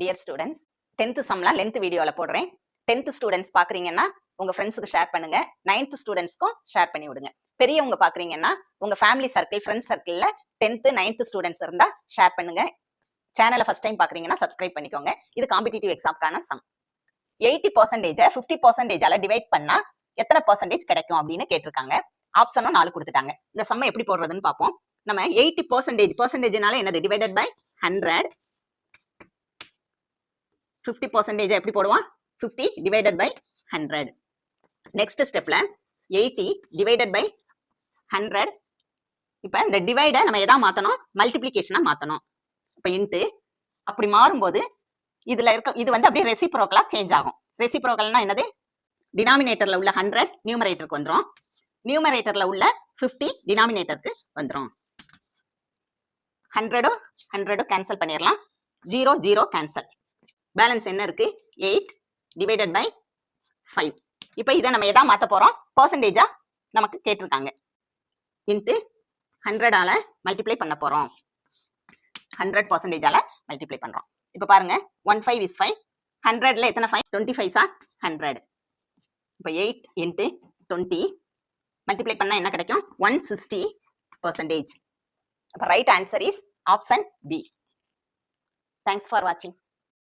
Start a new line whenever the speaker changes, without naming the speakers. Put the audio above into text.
Dear students 10th சம்லாம் length வீடியோல போடுறேன். 10th students பாக்குறீங்கன்னா உங்க ஃப்ரெண்ட்ஸுக்கு ஷேர் பண்ணுங்க. 9th ஸ்டூடெண்ட்ஸ்க்கும் ஷேர் பண்ணி விடுங்க. பெரியவங்க பாக்குறீங்கன்னா உங்க ஃபேமிலி சர்க்கிள், ஃப்ரெண்ட்ஸ் சர்க்கிள்ல 10th 9th ஸ்டூடெண்ட்ஸ் இருந்தா ஷேர் பண்ணுங்க. சேனலை ஃபர்ஸ்ட் டைம் பாக்குறீங்கன்னா சப்ஸ்கிரைப் பண்ணிக்கோங்க. இது காம்படிட்டிவ் எக்ஸாம்க்கான சம். 80% 50% டிவைட் பண்ணா எத்தனை பர்சன்டேஜ் கிடைக்கும் அப்படின்னு கேட்டிருக்காங்க. ஆப்ஷனும் 4 கொடுத்துட்டாங்க. இந்த சம்மை எப்படி போடுறதுன்னு பார்ப்போம். நம்ம 80% பர்சன்டேஜ்னால என்னது டிவைடட் பை 100. 50% எப்படி போடுவோம்? 50 டிவைடட் பை 100. நெக்ஸ்ட் ஸ்டெப்ல 80 டிவைடட் பை 100. இப்ப இந்த டிவைட நம்ம எதா மாத்தணும்? மல்டிப்ளிகேஷனா மாத்தணும். இப்ப இன்ட்டு அப்படி மாறும்போது இதுல இருக்க இது வந்து அப்படியே ரெசிப்ரோக்கலா சேஞ்ச் ஆகும். ரெசிப்ரோக்கல்னா என்னது? டினாமினேட்டர்ல உள்ள 100 நியூமரேட்டருக்கு வந்துரும். நியூமரேட்டர்ல உள்ள 50 டினாமினேட்டருக்கு வந்துரும். 100 கேன்சல் பண்ணிடலாம். 0 0 கேன்சல். பேலன்ஸ் என்ன இருக்கு? 8 டிவைடட் பை 5. இப்போ இதை நம்ம எதா மாத்த போறோம்? பர்சன்டேஜா நமக்கு கேட்டிருக்காங்க. இன்ட்டு 100ஆல மல்டிப்ளை பண்ண போறோம். 100%ஆல மல்டிப்ளை பண்றோம். இப்போ பாருங்க 1 5 is 5. 100ல எத்தனை 5? 25 100. இப்போ 8 இன்ட்டு 20 மல்டிப்ளை பண்ணா என்ன கிடைக்கும்? 160%. அப்போ right answer is option B. Thanks for வாட்சிங்.